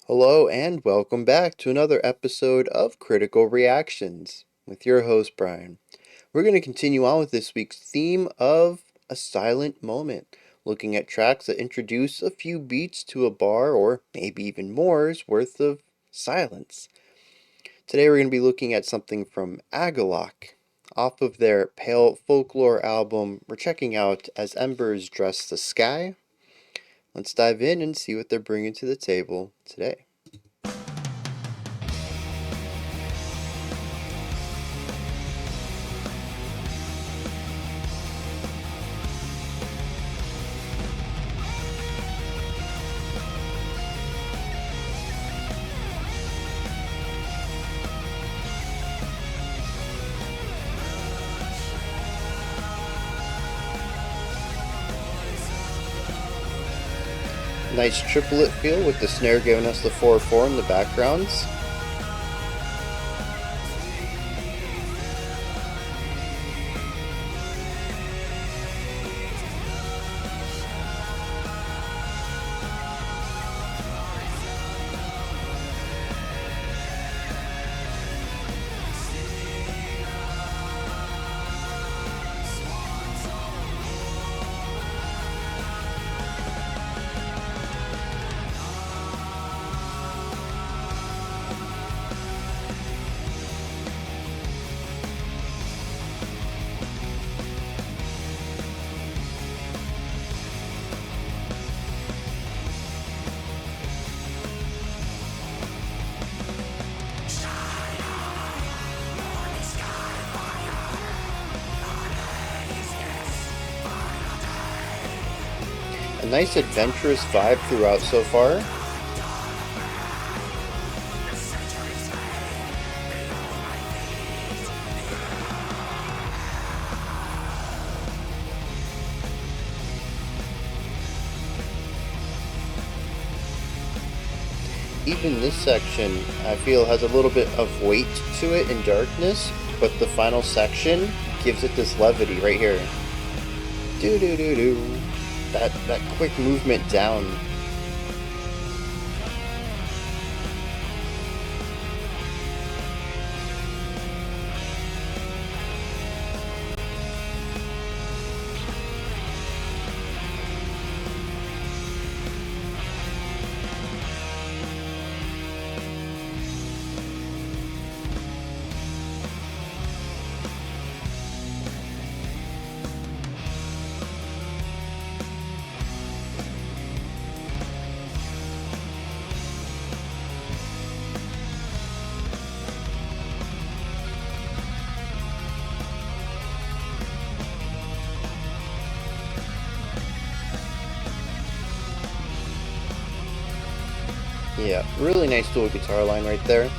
Hello and welcome back to another episode of Critical Reactions with your host Bryan. We're going to continue on with this week's theme of a silent moment, looking at tracks that introduce a few beats to a bar or maybe even more's worth of silence. Today we're going to be looking at something from Agalloch. Off of their Pale Folklore album, we're checking out As Embers Dress the Sky. Let's dive in and see what they're bringing to the table today. Nice triplet feel with the snare giving us the 4/4 in the backgrounds. A nice adventurous vibe throughout so far. Even this section, I feel, has a little bit of weight to it in darkness, but the final section gives it this levity right here. Do do do do. That quick movement down. Yeah, really nice dual guitar line right there.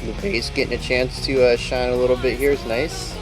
The bass getting a chance to shine a little bit here is nice.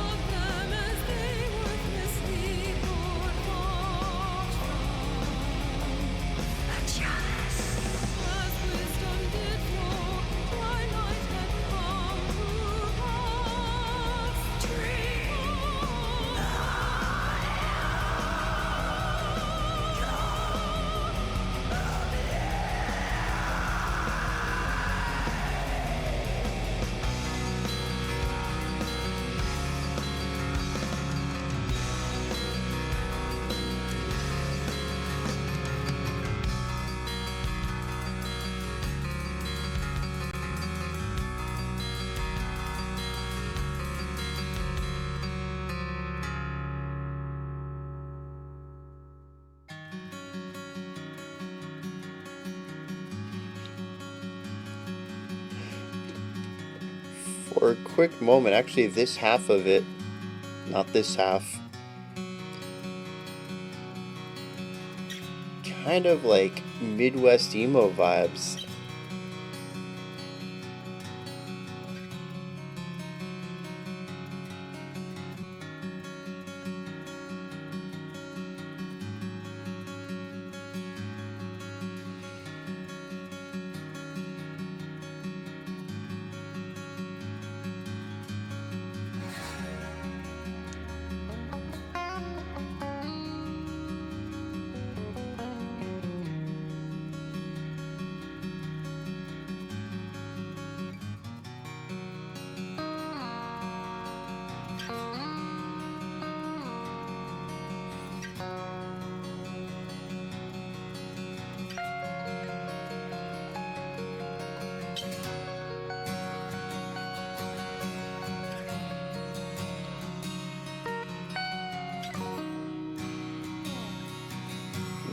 For a quick moment, actually this half of it, not this half, kind of like Midwest emo vibes.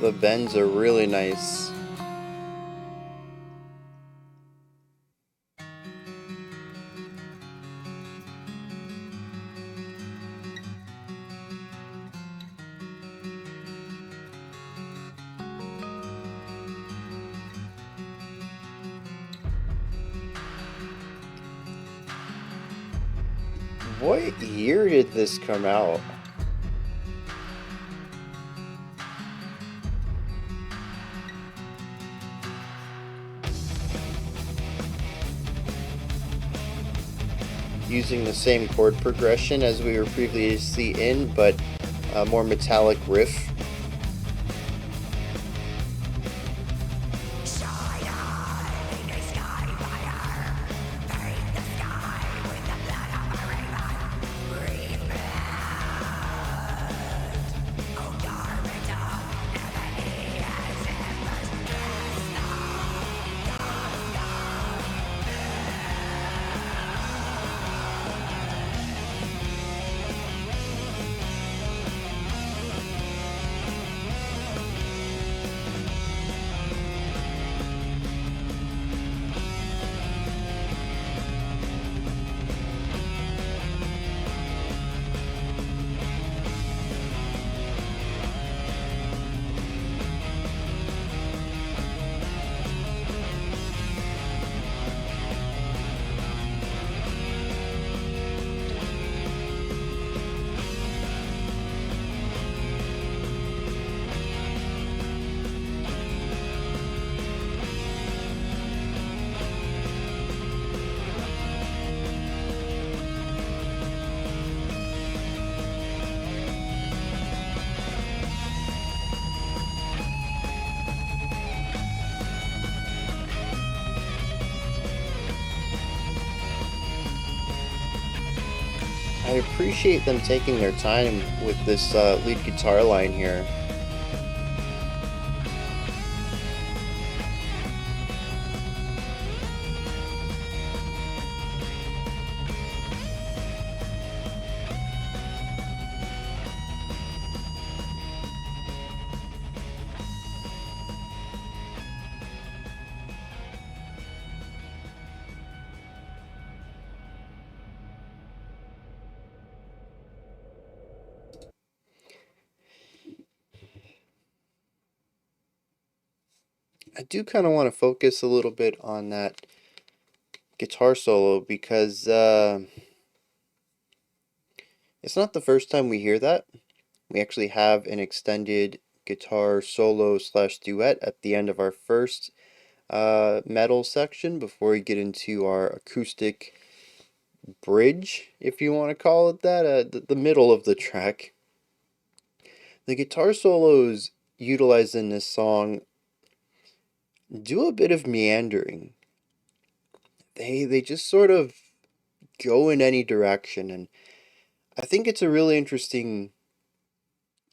The bends are really nice. What year did this come out? Using the same chord progression as we were previously in, but a more metallic riff. I appreciate them taking their time with this lead guitar line here. I do kind of want to focus a little bit on that guitar solo because it's not the first time we hear that. We actually have an extended guitar solo slash duet at the end of our first metal section before we get into our acoustic bridge, if you want to call it that, the middle of the track. The guitar solos utilized in this song do a bit of meandering. They just sort of go in any direction, and I think it's a really interesting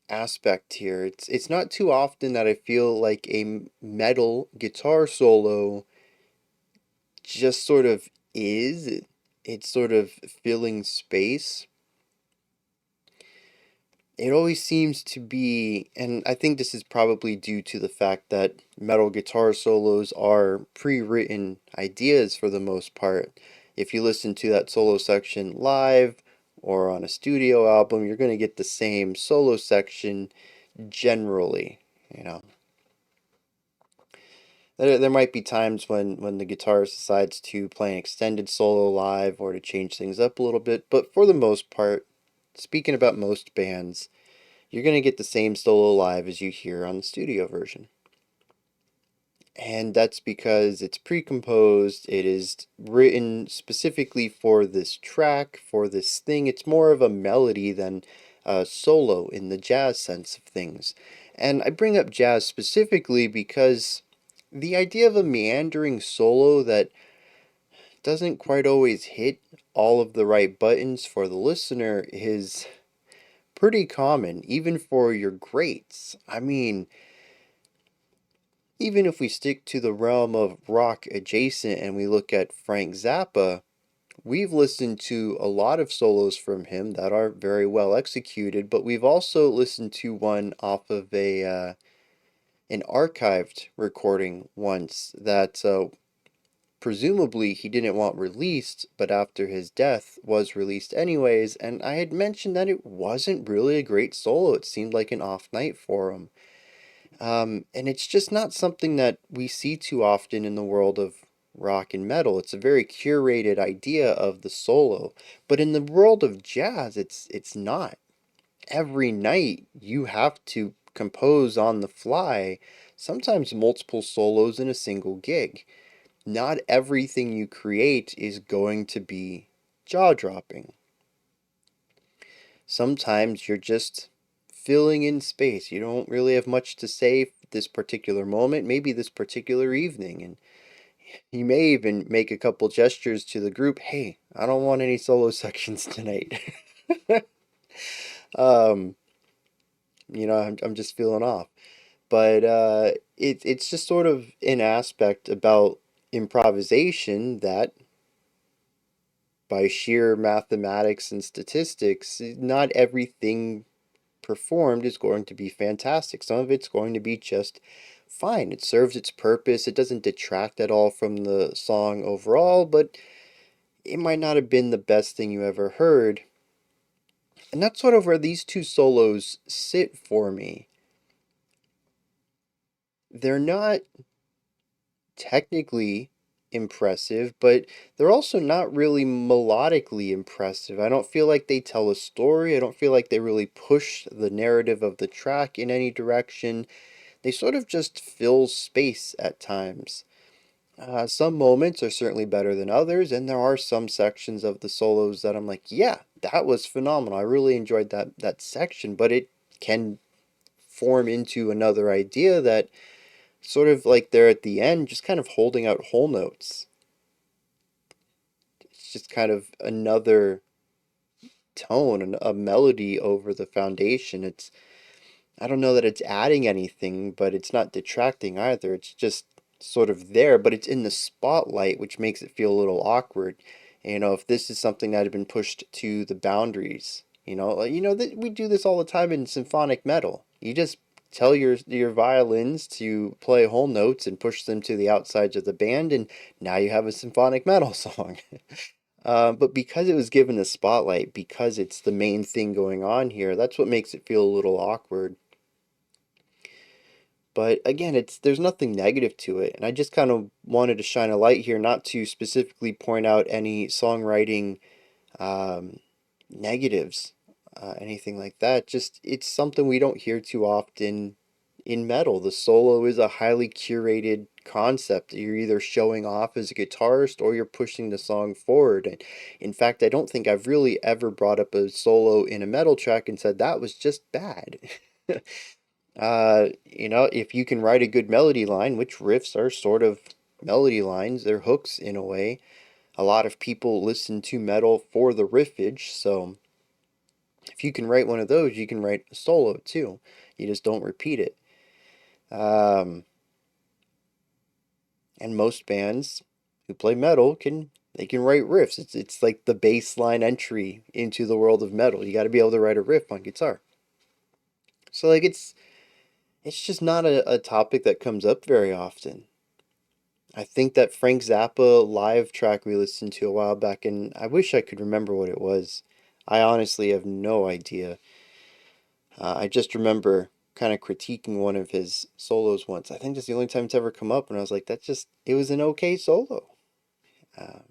aspect here. It's not too often that I feel like a metal guitar solo just sort of is. It's sort of filling space. It always seems to be, and I think this is probably due to the fact that metal guitar solos are pre-written ideas for the most part. If you listen to that solo section live or on a studio album, you're going to get the same solo section generally, you know. There might be times when the guitarist decides to play an extended solo live or to change things up a little bit, but for the most part, speaking about most bands, you're going to get the same solo live as you hear on the studio version. And that's because it's pre-composed, it is written specifically for this track, for this thing. It's more of a melody than a solo in the jazz sense of things. And I bring up jazz specifically because the idea of a meandering solo that doesn't quite always hit all of the right buttons for the listener is pretty common, even for your greats. I mean, even if we stick to the realm of rock adjacent and we look at Frank Zappa, we've listened to a lot of solos from him that are very well executed, but we've also listened to one off of an archived recording once that presumably he didn't want released, but after his death was released anyways, and I had mentioned that it wasn't really a great solo. It seemed like an off night for him. And it's just not something that we see too often in the world of rock and metal. It's a very curated idea of the solo. But in the world of jazz, it's not. Every night you have to compose on the fly, sometimes multiple solos in a single gig. Not everything you create is going to be jaw-dropping. Sometimes you're just filling in space. You don't really have much to say this particular moment, maybe this particular evening, and you may even make a couple gestures to the group. Hey, I don't want any solo sections tonight. um, I'm just feeling off. But it's just sort of an aspect about improvisation that by sheer mathematics and statistics, not everything performed is going to be fantastic. Some of it's going to be just fine. It serves its purpose. It doesn't detract at all from the song overall, but it might not have been the best thing you ever heard. And that's sort of where these two solos sit for me. They're not technically impressive, but they're also not really melodically impressive. I don't feel like they tell a story. I don't feel like they really push the narrative of the track in any direction. They sort of just fill space at times. Some moments are certainly better than others, and there are some sections of the solos that I'm like, yeah, that was phenomenal. I really enjoyed that section, but it can form into another idea that sort of like they're at the end, just kind of holding out whole notes. It's just kind of another tone and a melody over the foundation. I don't know that it's adding anything, but it's not detracting either. It's just sort of there, but it's in the spotlight, which makes it feel a little awkward. If this is something that had been pushed to the boundaries, that we do this all the time in symphonic metal. You just tell your violins to play whole notes and push them to the outsides of the band, and now you have a symphonic metal song. But because it was given the spotlight, because it's the main thing going on here, that's what makes it feel a little awkward. But again, there's nothing negative to it, and I just kind of wanted to shine a light here, not to specifically point out any songwriting um, negatives, anything like that. Just it's something we don't hear too often in metal. The solo is a highly curated concept. You're either showing off as a guitarist or you're pushing the song forward. And in fact, I don't think I've really ever brought up a solo in a metal track and said that was just bad. If you can write a good melody line, which riffs are sort of melody lines, they're hooks in a way. A lot of people listen to metal for the riffage, so if you can write one of those, you can write a solo too. You just don't repeat it. And most bands who play metal can write riffs. It's like the baseline entry into the world of metal. You got to be able to write a riff on guitar. So like it's just not a topic that comes up very often. I think that Frank Zappa live track we listened to a while back, and I wish I could remember what it was. I honestly have no idea. I just remember kind of critiquing one of his solos once. I think that's the only time it's ever come up, and I was like, that just, it was an okay solo. Um,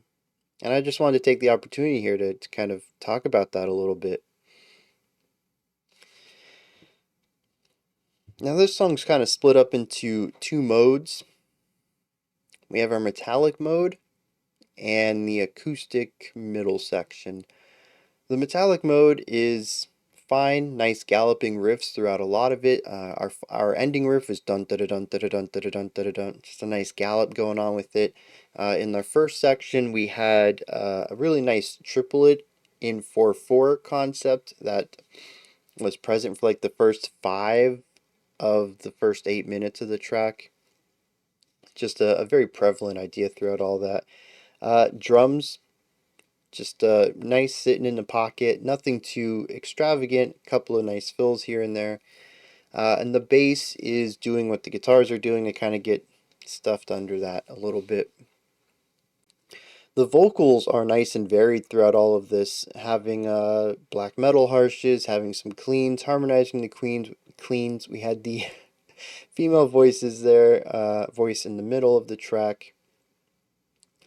and I just wanted to take the opportunity here to kind of talk about that a little bit. Now, this song's kind of split up into two modes. We have our metallic mode and the acoustic middle section. The metallic mode is fine, nice galloping riffs throughout a lot of it. Our ending riff is dun da da dun da da dun da da dun da da dun. Just a nice gallop going on with it. In the first section, we had a really nice triplet in 4/4 concept that was present for like the first 5 of the first 8 minutes of the track. Just a very prevalent idea throughout all that. Drums, just nice sitting in the pocket, nothing too extravagant, a couple of nice fills here and there. And the bass is doing what the guitars are doing to kind of get stuffed under that a little bit. The vocals are nice and varied throughout all of this, having black metal harshes, having some cleans, harmonizing the cleans. We had the female voices there, voice in the middle of the track.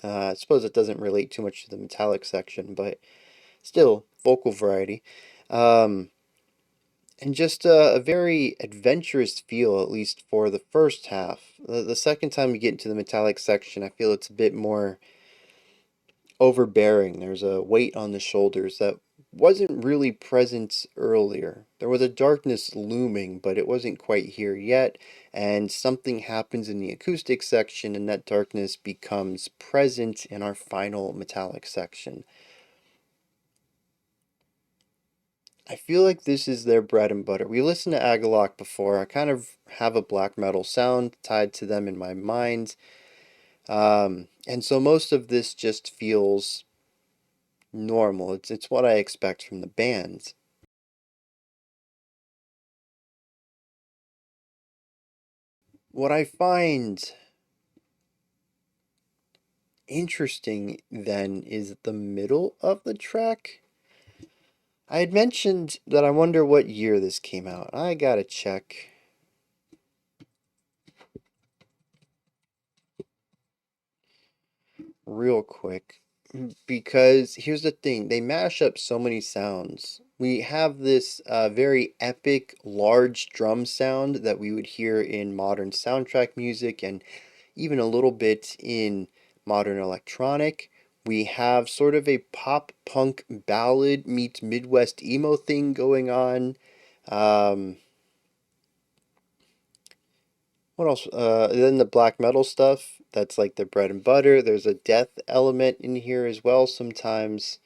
I suppose it doesn't relate too much to the metallic section, but still, vocal variety. Um, and just a very adventurous feel, at least for the first half. The second time you get into the metallic section, I feel it's a bit more overbearing. There's a weight on the shoulders that wasn't really present earlier. There was a darkness looming, but it wasn't quite here yet, and something happens in the acoustic section, and that darkness becomes present in our final metallic section. I feel like this is their bread and butter. We listened to Agalloch before. I kind of have a black metal sound tied to them in my mind. And so most of this just feels normal. It's what I expect from the band. What I find interesting then is the middle of the track. I had mentioned that I wonder what year this came out. I gotta check real quick. Because here's the thing, they mash up so many sounds. We have this very epic, large drum sound that we would hear in modern soundtrack music and even a little bit in modern electronic. We have sort of a pop punk ballad meets Midwest emo thing going on. Um, what else? Then the black metal stuff, that's like the bread and butter. There's a death element in here as well sometimes.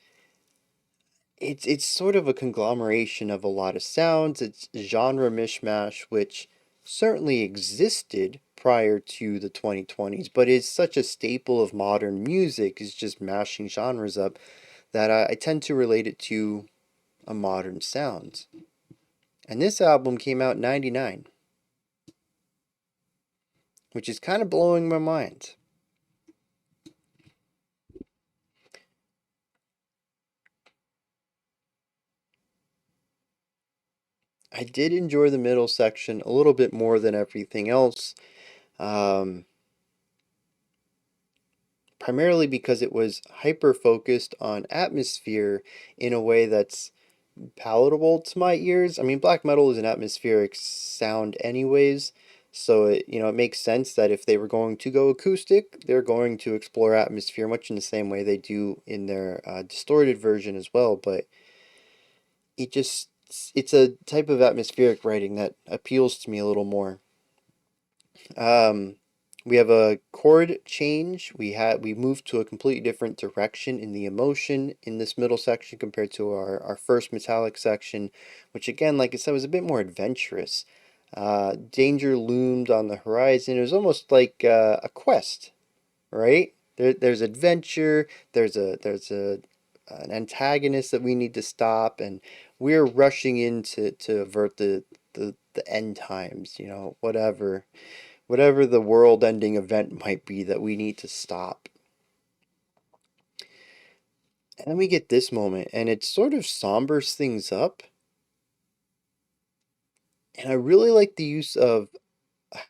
It's sort of a conglomeration of a lot of sounds. It's genre mishmash, which certainly existed prior to the 2020s, but is such a staple of modern music, is just mashing genres up, that I tend to relate it to a modern sound. And this album came out in 99, which is kind of blowing my mind. I did enjoy the middle section a little bit more than everything else. Um, Primarily because it was hyper focused on atmosphere in a way that's palatable to my ears. I mean, black metal is an atmospheric sound anyways, so it makes sense that if they were going to go acoustic, they're going to explore atmosphere much in the same way they do in their distorted version as well, but it just it's a type of atmospheric writing that appeals to me a little more. Um, we have a chord change. We moved to a completely different direction in the emotion in this middle section compared to our first metallic section, which again, like I said, was a bit more adventurous. Danger loomed on the horizon. It was almost like a quest, right? There's adventure. There's an antagonist that we need to stop, and we're rushing in to avert the end times. Whatever the world ending event might be that we need to stop. And then we get this moment, and it sort of sombers things up. And I really like the use of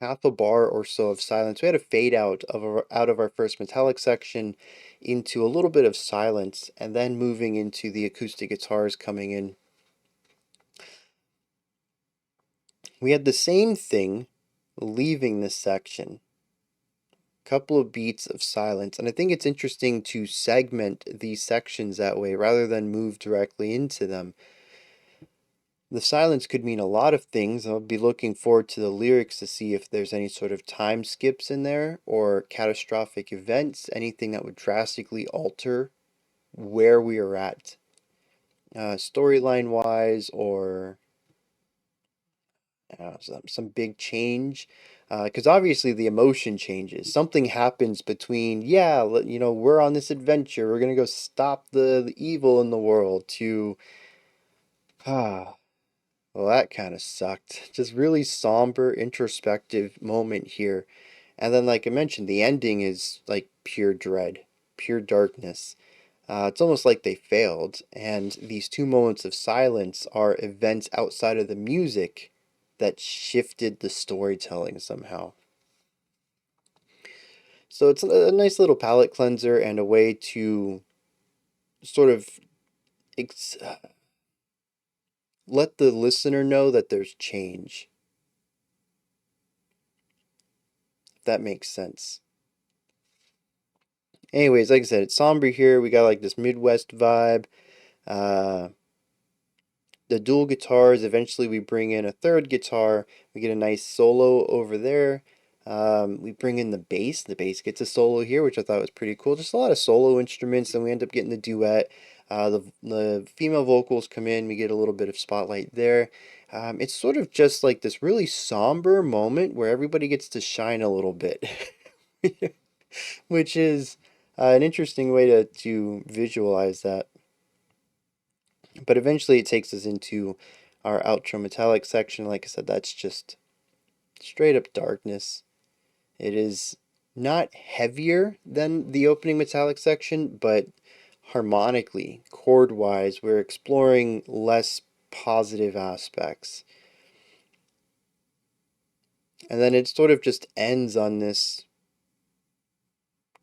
half a bar or so of silence. We had a fade out of our first metallic section into a little bit of silence, and then moving into the acoustic guitars coming in. We had the same thing leaving this section. Couple of beats of silence, and I think it's interesting to segment these sections that way rather than move directly into them. The silence could mean a lot of things. I'll be looking forward to the lyrics to see if there's any sort of time skips in there or catastrophic events, anything that would drastically alter where we are at, storyline wise, or some big change. Because obviously the emotion changes. Something happens between, yeah, we're on this adventure. We're going to go stop the evil in the world to, ah, well, that kind of sucked. Just really somber, introspective moment here. And then, like I mentioned, the ending is like pure dread, pure darkness. It's almost like they failed. And these two moments of silence are events outside of the music that shifted the storytelling somehow. So it's a nice little palate cleanser and a way to sort of ex- let the listener know that there's change, if that makes sense. Anyways, like I said, it's somber here. We got like this Midwest vibe. Uh, the dual guitars. Eventually, we bring in a third guitar. We get a nice solo over there. We bring in the bass. The bass gets a solo here, which I thought was pretty cool. Just a lot of solo instruments, and we end up getting the duet. The female vocals come in. We get a little bit of spotlight there. It's sort of just like this really somber moment where everybody gets to shine a little bit, which is an interesting way to visualize that. But eventually it takes us into our outro metallic section. Like I said, that's just straight up darkness. It is not heavier than the opening metallic section, but harmonically, chord wise, we're exploring less positive aspects. And then it sort of just ends on this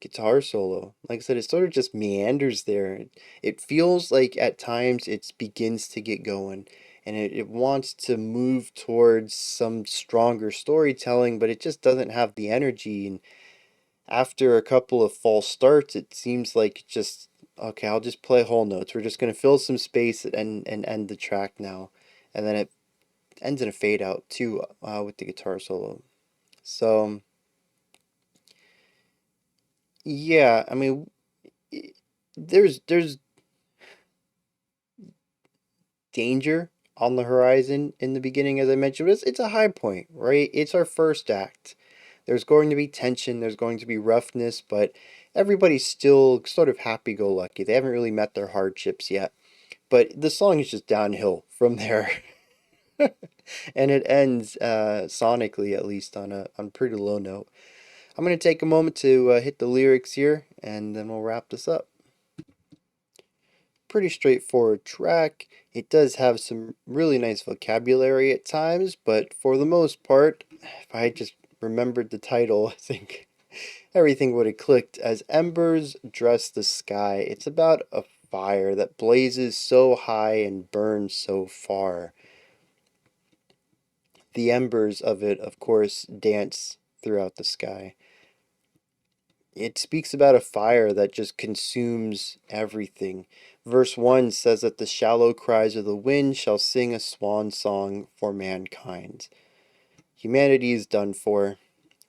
guitar solo. Like I said, it sort of just meanders there. It feels like at times it begins to get going and it wants to move towards some stronger storytelling, but it just doesn't have the energy. And after a couple of false starts, it seems like just, okay, I'll just play whole notes. We're just going to fill some space and end the track now. And then it ends in a fade out too with the guitar solo. So, yeah, I mean, there's danger on the horizon in the beginning, as I mentioned. But it's a high point, right? It's our first act. There's going to be tension, there's going to be roughness, but everybody's still sort of happy go lucky. They haven't really met their hardships yet. But the song is just downhill from there. And it ends, sonically at least, on a pretty low note. I'm going to take a moment to hit the lyrics here, and then we'll wrap this up. Pretty straightforward track. It does have some really nice vocabulary at times, but for the most part, if I had just remembered the title, I think everything would have clicked. As embers dress the sky, it's about a fire that blazes so high and burns so far. The embers of it, of course, dance throughout the sky. It speaks about a fire that just consumes everything. Verse 1 says that the shallow cries of the wind shall sing a swan song for mankind. Humanity is done for.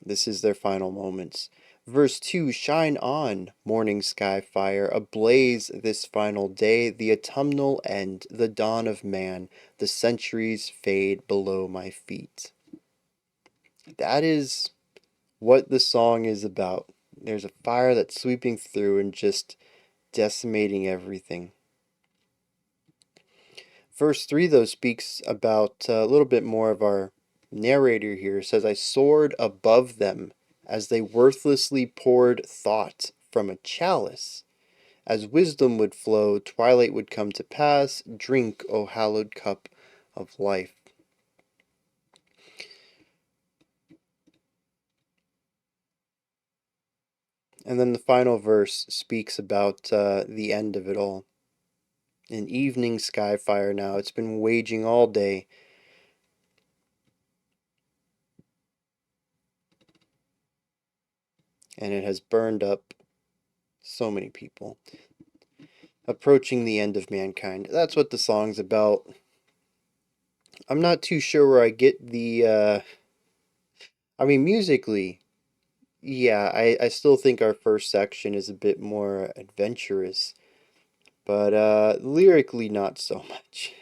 This is their final moments. Verse 2 shine on, morning sky fire, ablaze this final day, the autumnal end, the dawn of man, the centuries fade below my feet. That is what the song is about. There's a fire that's sweeping through and just decimating everything. Verse 3, though, speaks about a little bit more of our narrator here. It says, I soared above them as they worthlessly poured thought from a chalice. As wisdom would flow, twilight would come to pass. Drink, O hallowed cup of life. And then the final verse speaks about the end of it all. An evening sky fire now, it's been waging all day. And it has burned up so many people. Approaching the end of mankind. That's what the song's about. I'm not too sure where I get the, I mean, musically, yeah, I still think our first section is a bit more adventurous, but lyrically, not so much.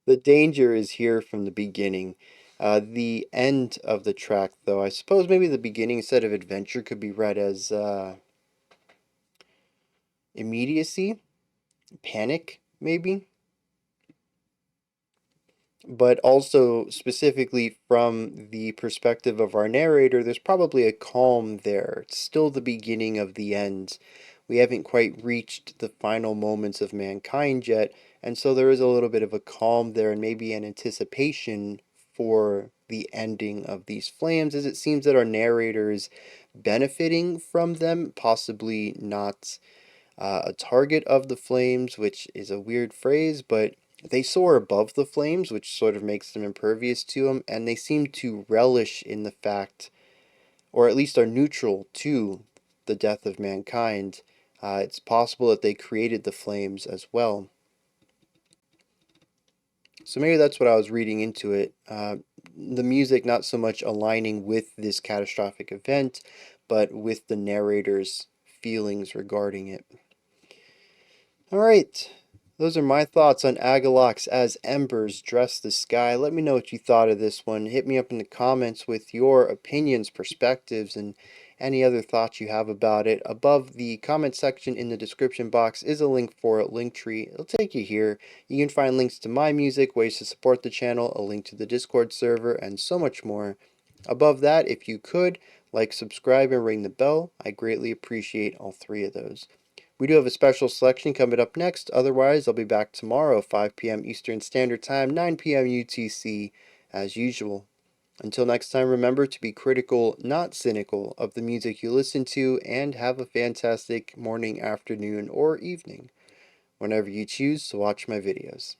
The danger is here from the beginning. The end of the track, though, I suppose maybe the beginning instead of adventure could be read as immediacy, panic, maybe. But also specifically from the perspective of our narrator, there's probably a calm there. It's still the beginning of the end. We haven't quite reached the final moments of mankind yet, and so there is a little bit of a calm there and maybe an anticipation for the ending of these flames, as it seems that our narrator is benefiting from them, possibly not a target of the flames, which is a weird phrase, but they soar above the flames, which sort of makes them impervious to them, and they seem to relish in the fact, or at least are neutral to the death of mankind. It's possible that they created the flames as well. So maybe that's what I was reading into it. The music not so much aligning with this catastrophic event, but with the narrator's feelings regarding it. All right. Those are my thoughts on Agalloch's As Embers Dress the Sky. Let me know what you thought of this one. Hit me up in the comments with your opinions, perspectives, and any other thoughts you have about it. Above the comment section in the description box is a link for a Linktree. It'll take you here. You can find links to my music, ways to support the channel, a link to the Discord server, and so much more. Above that, if you could, like, subscribe, and ring the bell. I greatly appreciate all three of those. We do have a special selection coming up next. Otherwise, I'll be back tomorrow, 5 p.m. Eastern Standard Time, 9 p.m. UTC, as usual. Until next time, remember to be critical, not cynical, of the music you listen to, and have a fantastic morning, afternoon, or evening, whenever you choose to watch my videos.